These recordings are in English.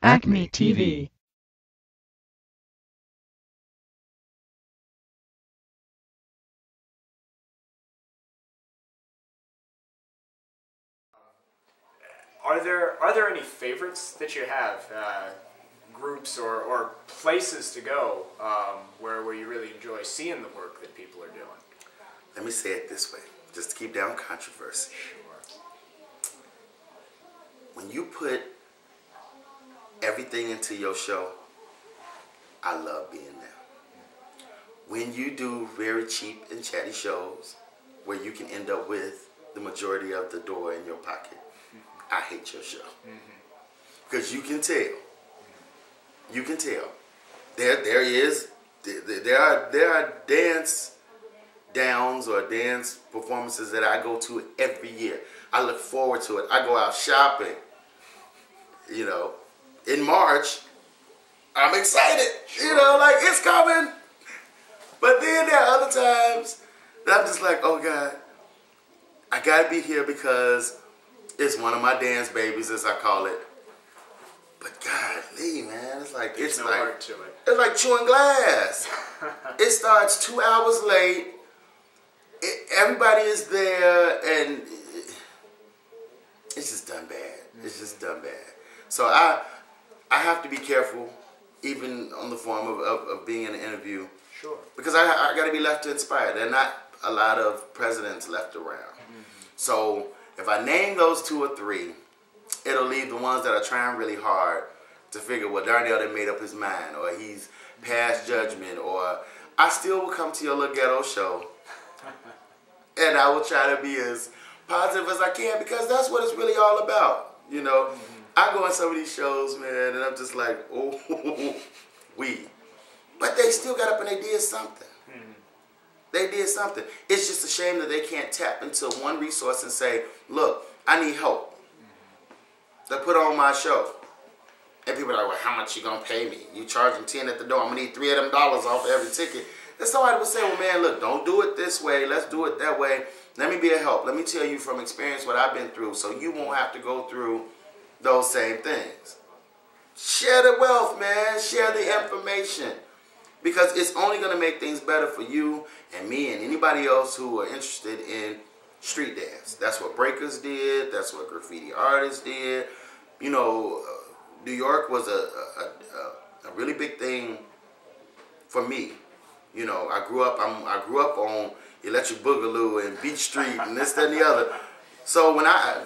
ACME TV. Are there any favorites that you have, groups or places to go where you really enjoy seeing the work that people are doing? Let me say it this way, just to keep down controversy. Sure. When you put everything into your show, I love being there. When you do very cheap and chatty shows where you can end up with the majority of the door in your pocket, I hate your show. Because you can tell. You can tell. There are dance downs or dance performances that I go to every year. I look forward to it. I go out shopping. You know, in March, I'm excited. You know, like it's coming. But then there are other times that I'm just like, oh God, I gotta be here because it's one of my dance babies, as I call it. But golly, man, it's like There's no art to it. It's like chewing glass. It starts 2 hours late. Everybody is there, and it's just done bad. It's just done bad. So I have to be careful, even on the form of being in an interview. Sure. Because I got to be left to inspire. There are not a lot of presidents left around. So if I name those 2 or 3, it'll leave the ones that are trying really hard to figure, well, Darnell done made up his mind, or he's passed judgment, or I still will come to your little ghetto show, and I will try to be as positive as I can, because that's what it's really all about, you know. I go in some of these shows, man, and I'm just like, oh, But they still got up and they did something. They did something. It's just a shame that they can't tap into one resource and say, look, I need help. They put on my show. And people are like, well, how much you going to pay me? You charging 10 at the door. I'm going to need $3 of them off every ticket. Then somebody would say, well, man, look, don't do it this way. Let's do it that way. Let me be a help. Let me tell you from experience what I've been through so you won't have to go through those same things. Share the wealth, man. Share the information. Because it's only going to make things better for you and me and anybody else who are interested in street dance. That's what breakers did. That's what graffiti artists did. You know, New York was a really big thing for me. You know, I grew up on Electric Boogaloo and Beach Street and this, that, and the other. So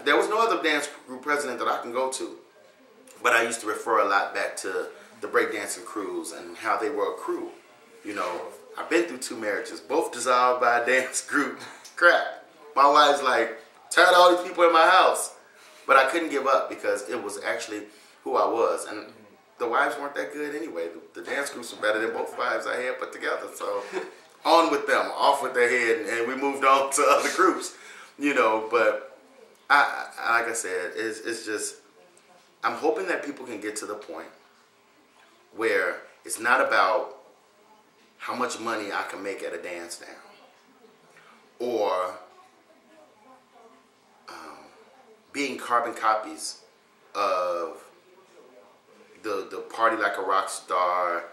there was no other dance group president that I can go to. But I used to refer a lot back to the breakdancing crews and how they were a crew. You know, I've been through 2 marriages, both dissolved by a dance group. Crap. My wife's like, tired of all these people in my house. But I couldn't give up because it was actually who I was. And the wives weren't that good anyway. The dance groups were better than both wives I had put together. So on with them, off with their head, and we moved on to other groups. You know, but like I said, it's just, I'm hoping that people can get to the point where it's not about how much money I can make at a dance down, or being carbon copies of the party like a rock star,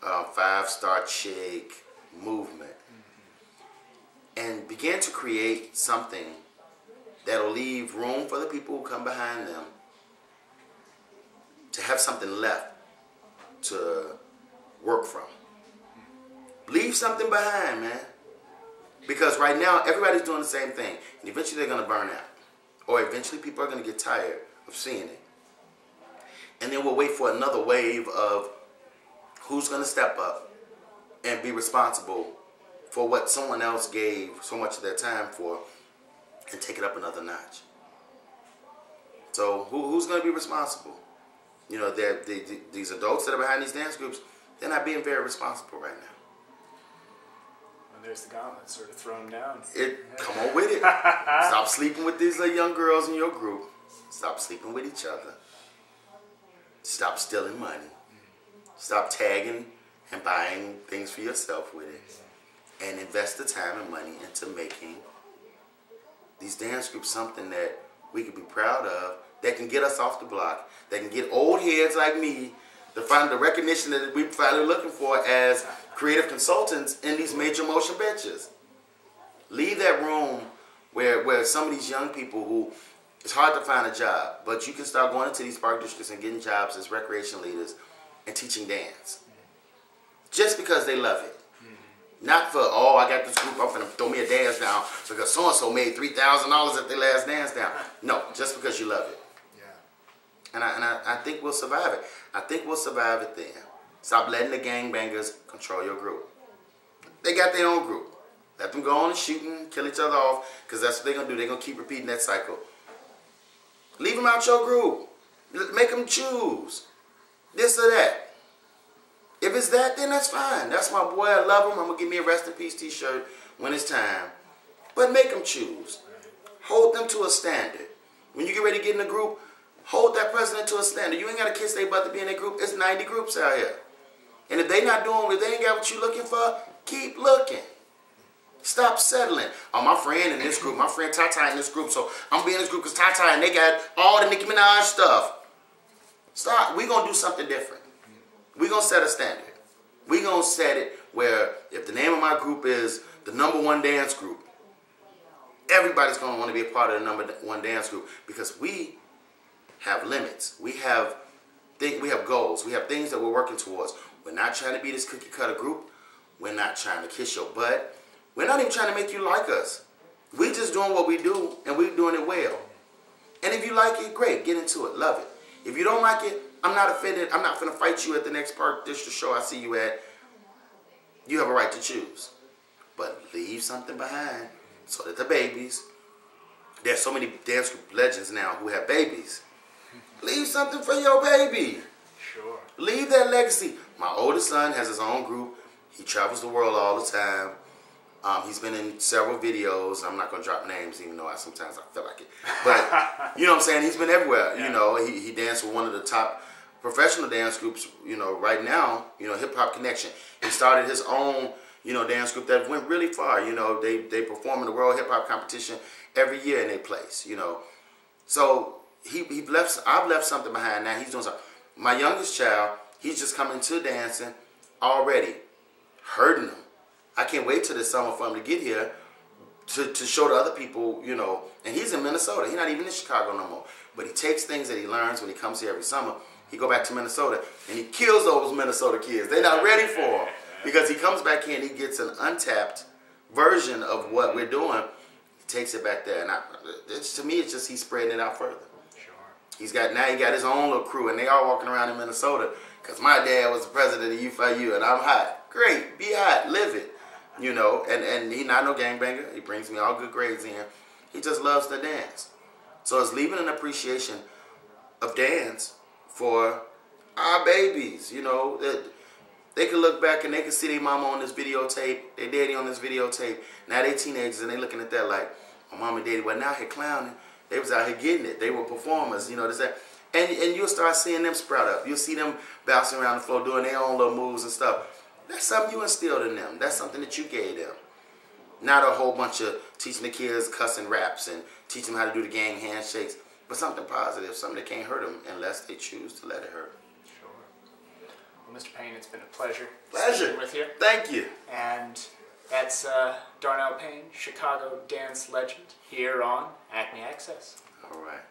5-star chick movement, and begin to create something that'll leave room for the people who come behind them to have something left to work from. Leave something behind, man. Because right now, everybody's doing the same thing. And eventually they're going to burn out. Or eventually people are going to get tired of seeing it. And then we'll wait for another wave of who's going to step up and be responsible for what someone else gave so much of their time for and take it up another notch. So who's going to be responsible? You know, these adults that are behind these dance groups, they're not being very responsible right now. Well, there's the gauntlet sort of thrown down. Come on with it. Stop sleeping with these little young girls in your group. Stop sleeping with each other. Stop stealing money. Stop tagging and buying things for yourself with it. And invest the time and money into making these dance groups something that we could be proud of that can get us off the block, that can get old heads like me to find the recognition that we're finally looking for as creative consultants in these major motion pictures. Leave that room where some of these young people who, it's hard to find a job, but you can start going into these park districts and getting jobs as recreation leaders and teaching dance. Just because they love it. Not for, oh, I got this group, I'm going to throw me a dance down because so-and-so made $3,000 at their last dance down. No, just because you love it. Yeah. And I think we'll survive it. I think we'll survive it then. Stop letting the gangbangers control your group. They got their own group. Let them go on and shoot and kill each other off because that's what they're going to do. They're going to keep repeating that cycle. Leave them out your group. Make them choose. This or that. If it's that, then that's fine. That's my boy. I love him. I'm going to give me a rest in peace t-shirt when it's time. But make them choose. Hold them to a standard. When you get ready to get in a group, hold that president to a standard. You ain't got to kiss their butt to be in a group. It's 90 groups out here. And if they not doing, if they ain't got what you looking for, keep looking. Stop settling. Oh, my friend in this group, my friend Tata in this group, so I'm being in this group because Tata and they got all the Nicki Minaj stuff. Stop. We're going to do something different. We're going to set a standard. We're going to set it where if the name of my group is the #1 dance group, everybody's going to want to be a part of the #1 dance group because we have limits. We have goals. We have things that we're working towards. We're not trying to be this cookie cutter group. We're not trying to kiss your butt. We're not even trying to make you like us. We're just doing what we do and we're doing it well. And if you like it, great. Get into it. Love it. If you don't like it, I'm not offended. I'm not going to fight you at the next park district show I see you at. You have a right to choose. But leave something behind so that the babies, there's so many dance group legends now who have babies. Leave something for your baby. Sure. Leave that legacy. My oldest son has his own group. He travels the world all the time. He's been in several videos. I'm not going to drop names, even though sometimes I feel like it. But, you know what I'm saying? He's been everywhere. Yeah. You know, he danced with one of the top professional dance groups, you know, right now, you know, Hip Hop Connection. He started his own, you know, dance group that went really far. You know, they perform in the World Hip Hop Competition every year in their place, you know. So I've left something behind now. He's doing something. My youngest child, he's just coming to dancing already, hurting him. I can't wait till this summer for him to get here to show to other people, you know. And he's in Minnesota. He's not even in Chicago no more. But he takes things that he learns when he comes here every summer. He go back to Minnesota and he kills those Minnesota kids. They're not ready for him because he comes back here and he gets an untapped version of what we're doing. He takes it back there, and to me, it's just he's spreading it out further. Sure. Now he got his own little crew, and they all walking around in Minnesota because my dad was the president of UFIU, and I'm hot. Great, be hot, live it. You know, and he not no gangbanger. He brings me all good grades in. He just loves to dance. So it's leaving an appreciation of dance for our babies. You know, that they can look back and they can see their mama on this videotape, their daddy on this videotape. Now they teenagers and they looking at that like, my mama and daddy wasn't out here clowning. They was out here getting it. They were performers. You know, this that. And you'll start seeing them sprout up. You'll see them bouncing around the floor doing their own little moves and stuff. That's something you instilled in them. That's something that you gave them. Not a whole bunch of teaching the kids cussing raps and teaching them how to do the gang handshakes, but something positive, something that can't hurt them unless they choose to let it hurt. Sure. Well, Mr. Payne, it's been a pleasure. Pleasure. With you. Thank you. And that's Darnell Payne, Chicago dance legend, here on ACME Access. All right.